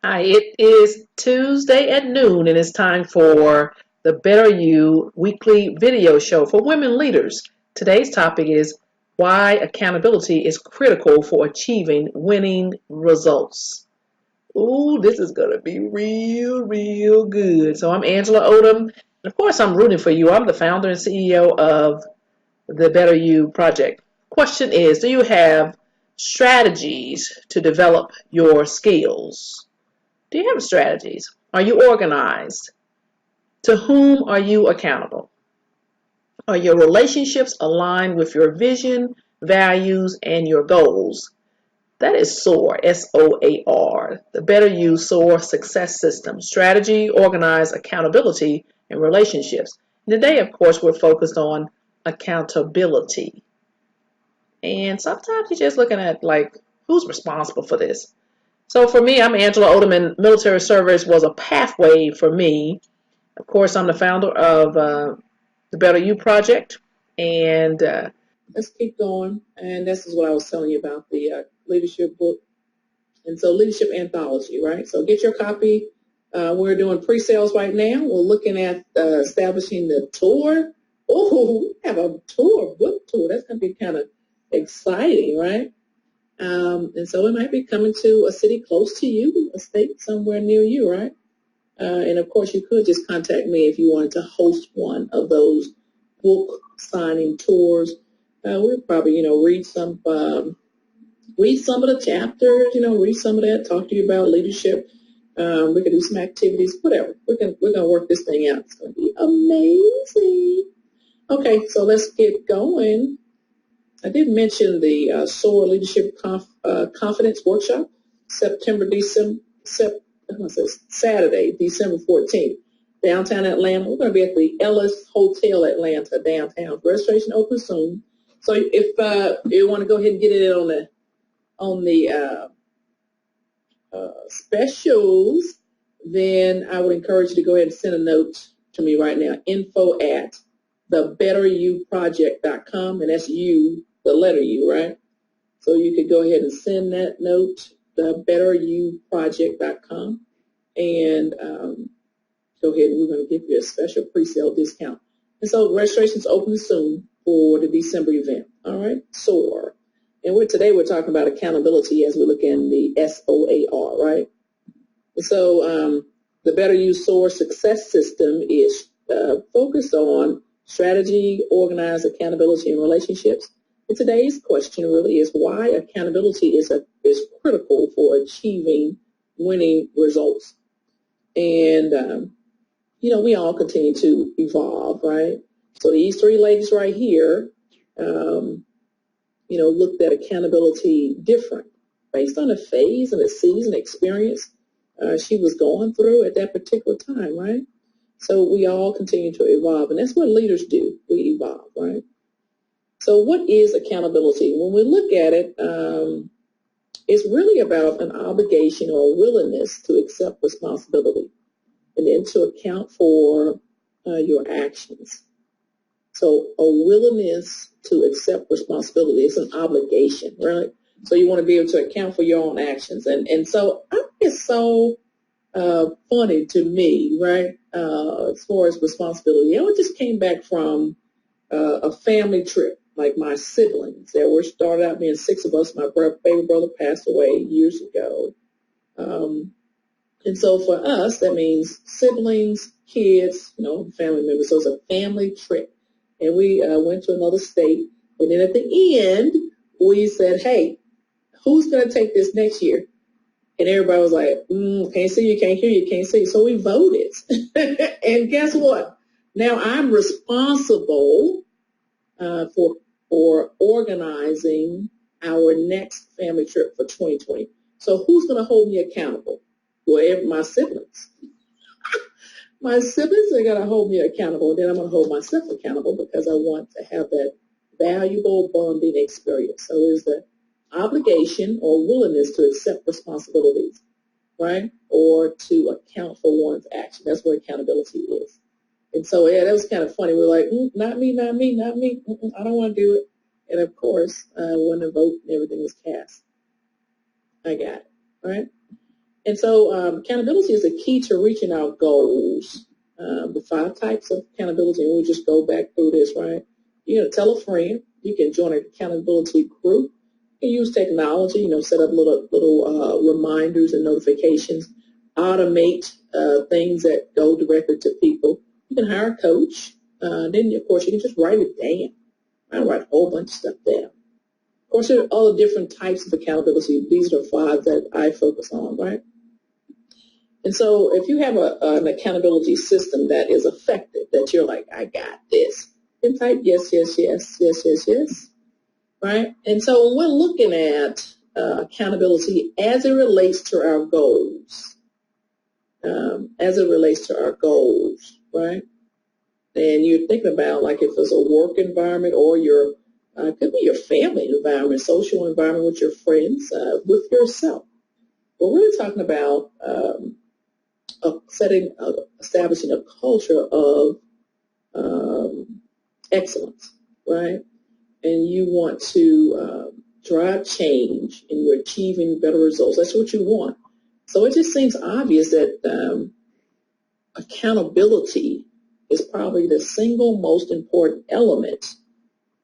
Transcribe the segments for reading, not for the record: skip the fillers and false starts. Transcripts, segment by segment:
Hi, it is Tuesday at noon, and it's time for the Better You weekly video show for women leaders. Today's topic is why accountability is critical for achieving winning results. Ooh, this is going to be real good. So I'm Angela Odom, and of course I'm rooting for you. I'm the founder and CEO of the Better You project. Question is, do you have strategies to develop your skills? Do you have strategies? Are you organized? To whom are you accountable? Are your relationships aligned with your vision, values, and your goals? That is S.O.A.R, S-O-A-R, the Better You S.O.A.R success system, strategy, organize, accountability, and relationships. And today, of course, we're focused on accountability. And sometimes you're just looking at like, who's responsible for this? So for me, I'm Angela Odom, and military service was a pathway for me. Of course, I'm the founder of the Better You Project, and let's keep going. And this is what I was telling you about the leadership book, and so leadership anthology, right? So get your copy. We're doing pre-sales right now. We're looking at establishing the tour. Oh, we have a tour, book tour. That's going to be kind of exciting, right? And so it might be coming to a city close to you, a state somewhere near you, right? And of course, you could just contact me if you wanted to host one of those book signing tours. We'll probably, read some of the chapters, read some of that, talk to you about leadership. We can do some activities, whatever. We're gonna work this thing out. It's gonna be amazing. Okay, so let's get going. I did mention the S.O.A.R Leadership Confidence Workshop, Saturday, December 14th, downtown Atlanta. We're going to be at the Ellis Hotel Atlanta downtown. Registration opens soon. So if you want to go ahead and get it on the specials, then I would encourage you to go ahead and send a note to me right now, info@thebetteryouproject.com, and that's you, the letter U, right? So you could go ahead and send that note, thebetteryouproject.com, and go ahead and we're going to give you a special pre-sale discount. And so registration's open soon for the December event. All right, S.O.A.R. And today we're talking about accountability as we look in the S.O.A.R, right? So the Better You S.O.A.R success system is focused on strategy, organized accountability, and relationships. And today's question really is why accountability is critical for achieving winning results. And, we all continue to evolve, right? So these three ladies right here, looked at accountability different based on the phase and the season experience she was going through at that particular time, right? So we all continue to evolve, and that's what leaders do. We evolve, right? So what is accountability? When we look at it, it's really about an obligation or a willingness to accept responsibility and then to account for your actions. So a willingness to accept responsibility is an obligation, right? So you want to be able to account for your own actions. And so I think it's so funny to me, right, as far as responsibility. I just came back from a family trip, like my siblings. There were started out being six of us. My baby brother passed away years ago. And so for us, that means siblings, kids, family members. So it's a family trip. And we went to another state. And then at the end, we said, hey, who's going to take this next year? And everybody was like, can't see you, can't hear you, can't see you. So we voted. And guess what? Now I'm responsible for organizing our next family trip for 2020. So who's going to hold me accountable? Well, my siblings. My siblings are going to hold me accountable. Then I'm going to hold myself accountable because I want to have that valuable bonding experience. So it's the obligation or willingness to accept responsibilities, right? Or to account for one's action. That's what accountability is. And so, yeah, that was kind of funny. We're like, not me, not me, not me. I don't want to do it. And of course, when the vote and everything was cast, I got it, right? And so accountability is a key to reaching our goals. The 5 types of accountability, and we'll just go back through this, right? You know, tell a friend. You can join an accountability group. You can use technology, set up little reminders and notifications. Automate things that go directly to people. You can hire a coach. Then, of course, you can just write it down. I write a whole bunch of stuff down. Of course, there are all the different types of accountability. These are 5 that I focus on, right? And so if you have an accountability system that is effective, that you're like, I got this, then type yes, yes, yes, yes, yes, yes, right? And so when we're looking at accountability as it relates to our goals, right? And you're thinking about like if it's a work environment or your could be your family environment, social environment with your friends, with yourself. We're really talking about establishing a culture of excellence, right? And you want to drive change and you're achieving better results. That's what you want. So it just seems obvious that accountability is probably the single most important element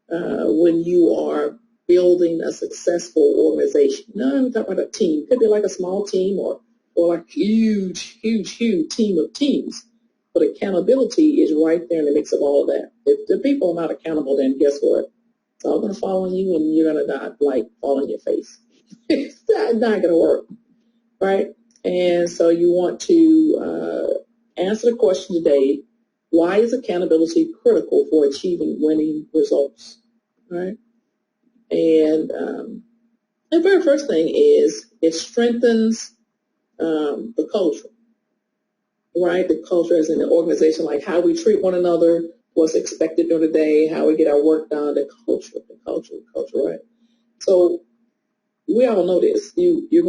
when you are building a successful organization. No, I'm talking about a team. It could be like a small team or like huge team of teams. But accountability is right there in the mix of all of that. If the people are not accountable, then guess what? It's all going to fall on you and you're going to not fall on your face. It's not going to work, right? And so you want to answer the question today, why is accountability critical for achieving winning results, right? And the very first thing is it strengthens the culture, right? The culture is in the organization, like how we treat one another, what's expected during the day, how we get our work done, the culture, right? So we all know this. You're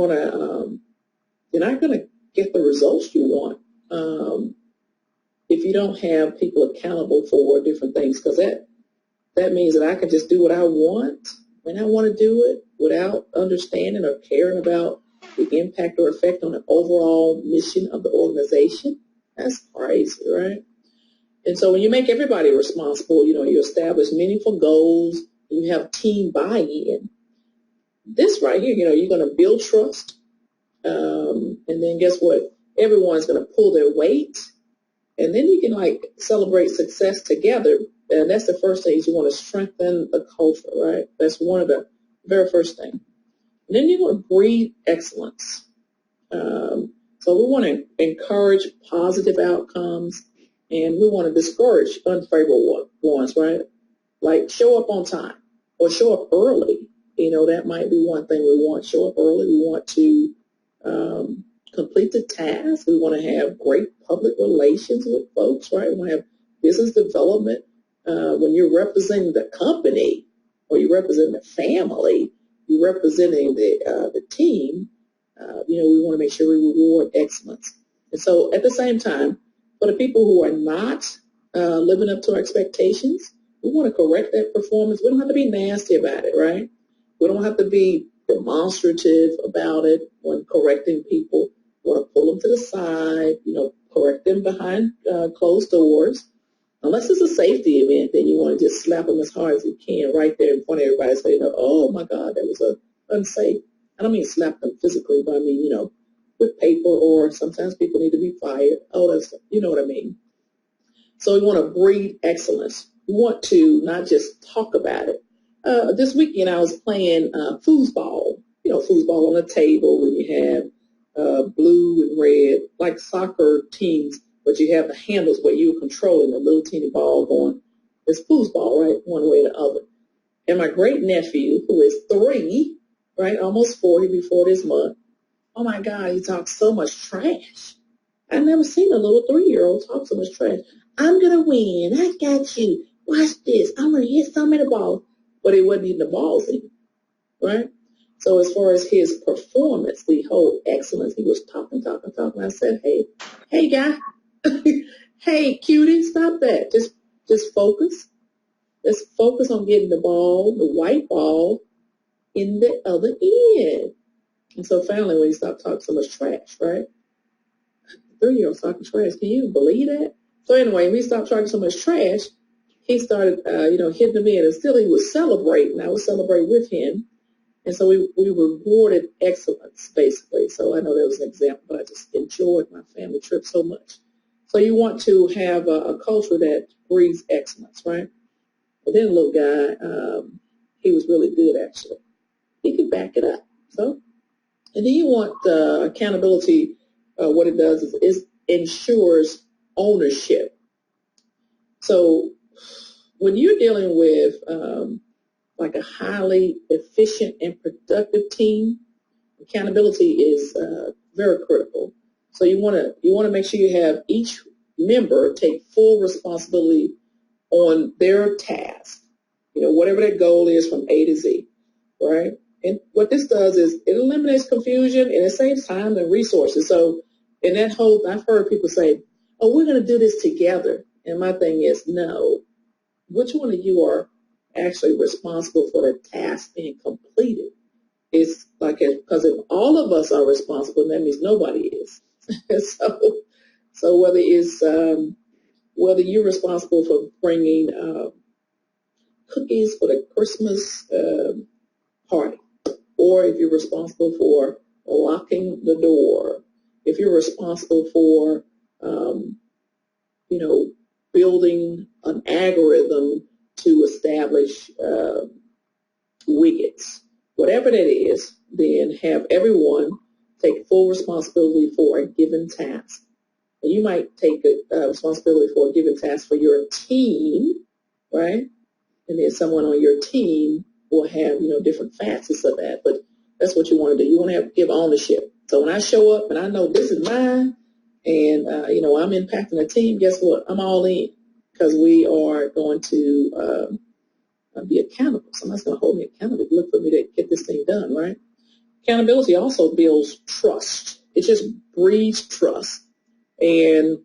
not gonna get the results you want if you don't have people accountable for different things, because that means that I can just do what I want when I want to do it without understanding or caring about the impact or effect on the overall mission of the organization. That's crazy, right? And so when you make everybody responsible, you establish meaningful goals, you have team buy-in. This right here, you're going to build trust. And then guess what? Everyone's going to pull their weight. And then you can celebrate success together. And that's the first thing is you want to strengthen the culture, right? That's one of the very first things. And then you want to breed excellence. So we want to encourage positive outcomes, and we want to discourage unfavorable ones, right? Like show up on time or show up early. That might be one thing we want. Show up early. We want to complete the task. We want to have great public relations with folks, right? We want to have business development. When you're representing the company or you're representing the family, you're representing the team, we want to make sure we reward excellence. And so at the same time, for the people who are not living up to our expectations, we want to correct that performance. We don't have to be nasty about it, right? We don't have to be demonstrative about it when correcting people. We want to pull them to the side, correct them behind closed doors. Unless it's a safety event, then you want to just slap them as hard as you can right there in front of everybody, so oh my God, that was unsafe. I don't mean slap them physically, but I mean, with paper, or sometimes people need to be fired. Oh, that's, you know what I mean. So we want to breed excellence. We want to not just talk about it. This weekend I was playing foosball. Foosball on the table where you have blue and red, like soccer teams, but you have the handles where you're controlling the little teeny ball going. It's foosball, right? One way or the other. And my great nephew, who is 3, right, almost 4, he'll be 4 this month. Oh my God, he talks so much trash. I've never seen a little 3-year-old talk so much trash. I'm going to win. I got you. Watch this. I'm going to hit some of the ball. But he wasn't hitting the balls in, right? So as far as his performance, the whole excellence, he was talking. I said, hey, guy. Hey, cutie, stop that. Just focus. Let's focus on getting the ball, the white ball, in the other end. And so finally, when he stopped talking so much trash, right? 3-year-old talking trash. Can you believe that? So anyway, when he stopped talking so much trash, he started, hitting the men. And still he would celebrate, and I would celebrate with him. And so we rewarded excellence, basically. So I know that was an example, but I just enjoyed my family trip so much. So you want to have a culture that breeds excellence, right? But then the little guy, he was really good, actually. He could back it up. So, and then you want accountability. What it does is it ensures ownership. So when you're dealing with like a highly efficient and productive team, accountability is very critical. So you want to make sure you have each member take full responsibility on their task. Whatever that goal is from A to Z, right? And what this does is it eliminates confusion and it saves time and resources. So in that whole, I've heard people say, "Oh, we're going to do this together." And my thing is, no. Which one of you are actually responsible for the task being completed? It's like, because if all of us are responsible, that means nobody is. so whether it's whether you're responsible for bringing cookies for the Christmas party, or if you're responsible for locking the door, if you're responsible for building an algorithm to establish widgets, whatever that is, then have everyone take full responsibility for a given task. And you might take responsibility for a given task for your team, right? And then someone on your team will have, different facets of that. But that's what you want to do. You want to give ownership. So when I show up and I know this is mine, and, I'm impacting the team, guess what? I'm all in, because we are going to be accountable. Somebody's going to hold me accountable, look for me to get this thing done, right? Accountability also builds trust. It just breeds trust. And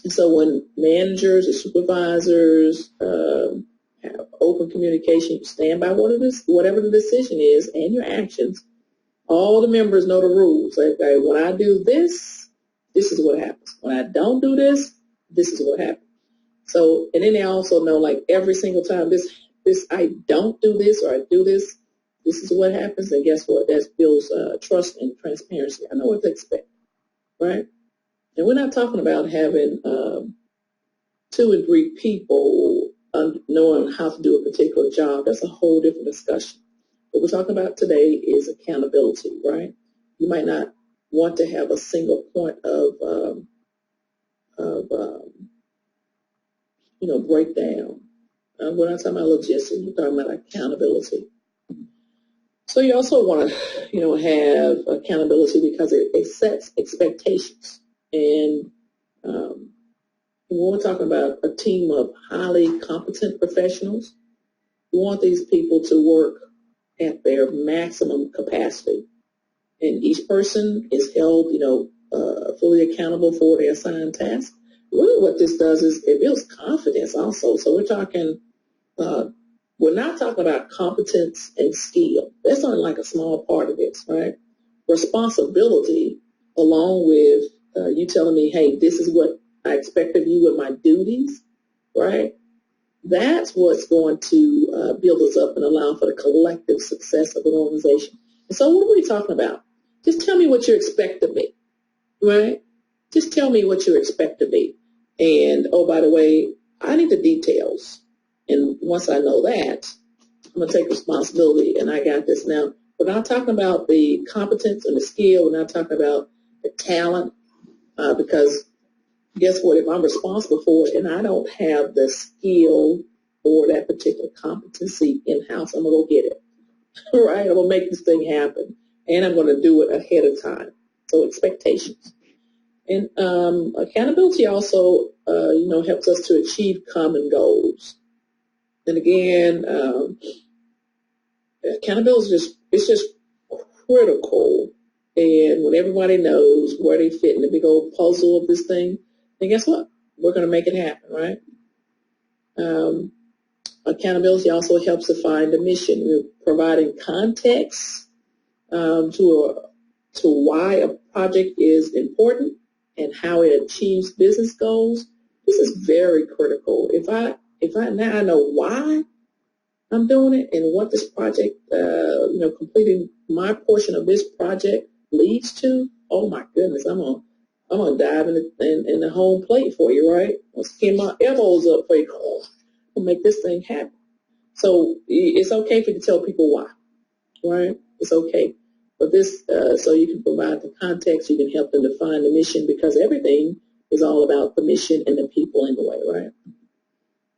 so when managers or supervisors have open communication, you stand by whatever the decision is and your actions, all the members know the rules. Okay, when I do this, this is what happens. When I don't do this, this is what happens. So, and then they also know, like, every single time this I don't do this or I do this, this is what happens. And guess what? That builds trust and transparency. I know what to expect, right? And we're not talking about having 2 and 3 people knowing how to do a particular job. That's a whole different discussion. What we're talking about today is accountability, right? You might not want to have a single point of breakdown. We're not talking about logistics. We're talking about accountability. So you also want to, have accountability because it sets expectations. And when we're talking about a team of highly competent professionals, we want these people to work at their maximum capacity. And each person is held, fully accountable for their assigned task. Really what this does is it builds confidence also. So we're not talking about competence and skill. That's only like a small part of this, right? Responsibility, along with you telling me, hey, this is what I expect of you with my duties, right? That's what's going to build us up and allow for the collective success of an organization. And so what are we talking about? Just tell me what you expect of me, right? Just tell me what you expect of me. And, oh, by the way, I need the details. And once I know that, I'm going to take responsibility, and I got this. Now, we're not talking about the competence and the skill. We're not talking about the talent, because guess what? If I'm responsible for it and I don't have the skill or that particular competency in-house, I'm going to go get it, right? I'm going to make this thing happen, and I'm going to do it ahead of time. So expectations. And accountability also, helps us to achieve common goals. And again, accountability is just critical. And when everybody knows where they fit in the big old puzzle of this thing, then guess what? We're going to make it happen, right? Accountability also helps define the mission. We're providing context to why a project is important and how it achieves business goals. This is very critical. If I now I know why I'm doing it and what this project, completing my portion of this project leads to. Oh my goodness, I'm gonna dive in the home plate for you, right? I'll skin my elbows up for you. I'll make this thing happen. So it's okay for you to tell people why, right? It's okay. But this, so you can provide the context, you can help them define the mission, because everything is all about the mission and the people in the way, right?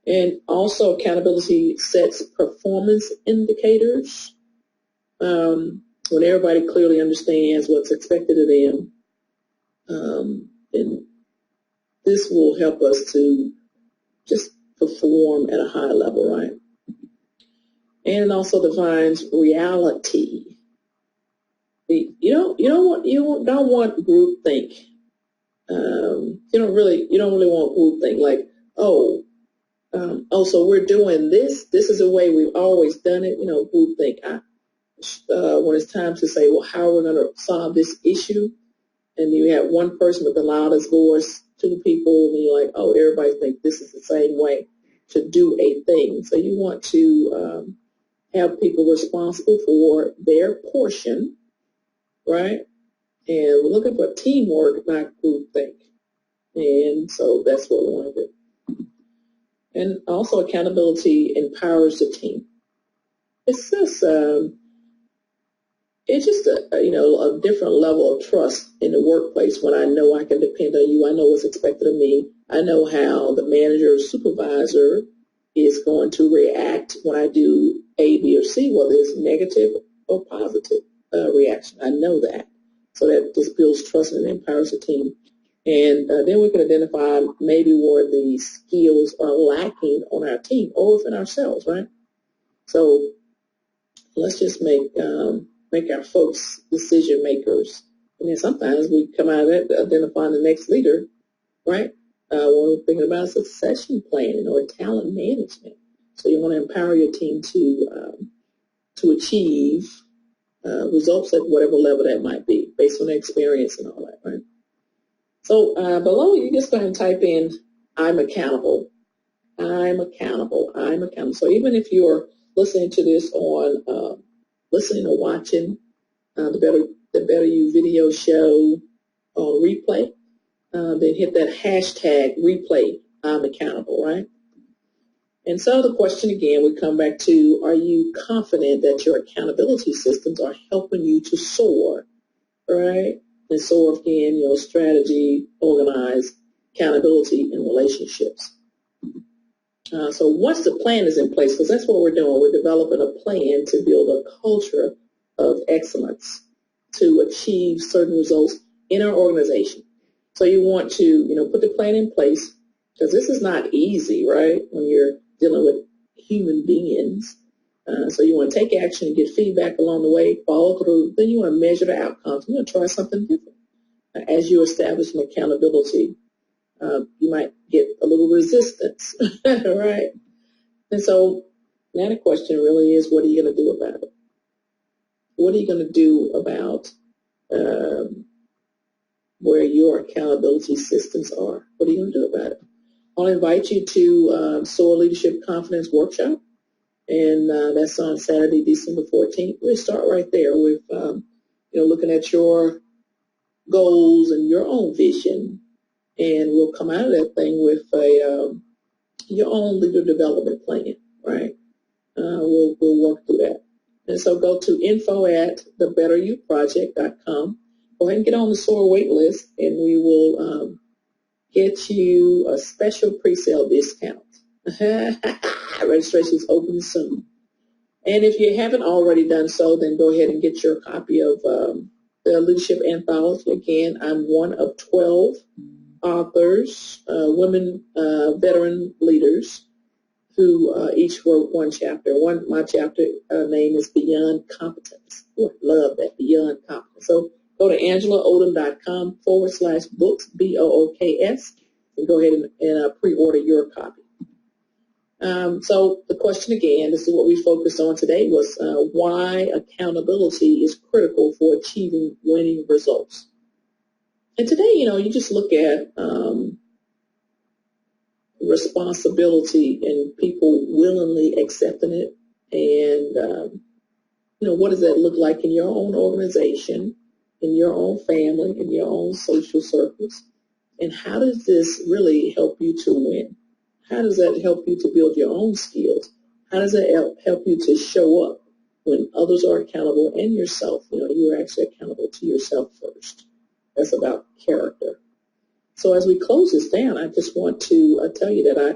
And also accountability sets performance indicators. When everybody clearly understands what's expected of them, then this will help us to just perform at a high level, right? And it also defines reality. You don't want groupthink. You don't really want groupthink. Like, so we're doing this. This is the way we've always done it. Groupthink. When it's time to say, well, how are we going to solve this issue? And you have one person with the loudest voice, two people, and you're like, oh, everybody thinks this is the same way to do a thing. So you want to have people responsible for their portion, right? And we're looking for teamwork, not groupthink. And so that's what we want to do. And also accountability empowers the team. It's just a different level of trust in the workplace when I know I can depend on you. I know what's expected of me. I know how the manager or supervisor is going to react when I do A, B, or C, whether it's negative or positive reaction. I know that. So that just builds trust and empowers the team. And then we can identify maybe where the skills are lacking on our team or within ourselves, right? So let's just make our folks decision makers. And then sometimes we come out of that identifying the next leader, right? When we're thinking about succession planning or talent management. So you want to empower your team to achieve results at whatever level that might be, based on their experience and all that, right? So below, you just go ahead and type in, I'm accountable. I'm accountable. I'm accountable. So even if you're listening to this on listening or watching the Better You video show on replay, then hit that hashtag replay, I'm accountable, right? And so the question again, we come back to, are you confident that your accountability systems are helping you to soar, right? And soar again, strategy, organize, accountability, and relationships. So once the plan is in place, because that's what we're doing, we're developing a plan to build a culture of excellence to achieve certain results in our organization. So you want to, put the plan in place, because this is not easy, right, when you're dealing with human beings. So you want to take action and get feedback along the way, follow through. Then you want to measure the outcomes. You want to try something different. As you establish an accountability, you might get a little resistance, right? And so now the question really is, what are you going to do about it? What are you going to do about where your accountability systems are? What are you going to do about it? I'll invite you to S.O.A.R Leadership Confidence Workshop, and that's on Saturday, December 14th. We'll start right there with, looking at your goals and your own vision, and we'll come out of that thing with your own leader development plan, right? We'll work through that. And so go to info@thebetteryouproject.com. Go ahead and get on the S.O.A.R wait list, and we will get you a special pre-sale discount. Registration is open soon. And if you haven't already done so, then go ahead and get your copy of the Leadership Anthology. Again, I'm one of 12 authors, women veteran leaders, who each wrote one chapter. My chapter name is Beyond Competence. Oh, I love that, Beyond Competence. So go to angelaodom.com/books, BOOKS, and go ahead and pre-order your copy. So the question again, this is what we focused on today, was why accountability is critical for achieving winning results. And today, you just look at responsibility and people willingly accepting it. And, what does that look like in your own organization, in your own family, in your own social circles? And how does this really help you to win? How does that help you to build your own skills? How does that help you to show up when others are accountable and yourself? You are actually accountable to yourself first. That's about character. So as we close this down, I just want to tell you that I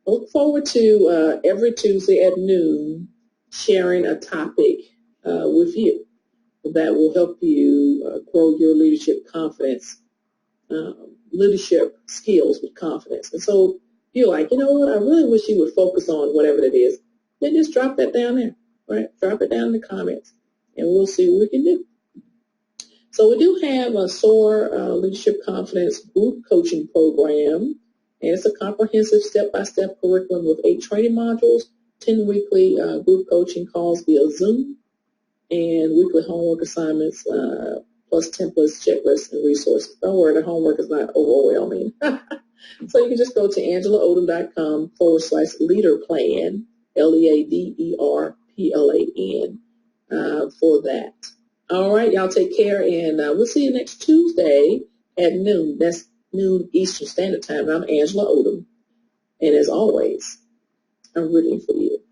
look forward to every Tuesday at noon sharing a topic with you that will help you grow your leadership confidence, leadership skills with confidence. And so you're like, you know what, I really wish you would focus on whatever it is. Then just drop that down there, right? Drop it down in the comments, and we'll see what we can do. So we do have a S.O.A.R Leadership Confidence Group Coaching Program, and it's a comprehensive step-by-step curriculum with 8 training modules, 10 weekly group coaching calls via Zoom, and weekly homework assignments, plus templates, checklists, and resources. Don't worry, the homework is not overwhelming. So you can just go to angelaodom.com/leaderplan, LEADERPLAN, for that. All right, y'all take care, and we'll see you next Tuesday at noon. That's noon Eastern Standard Time. I'm Angela Odom, and as always, I'm rooting for you.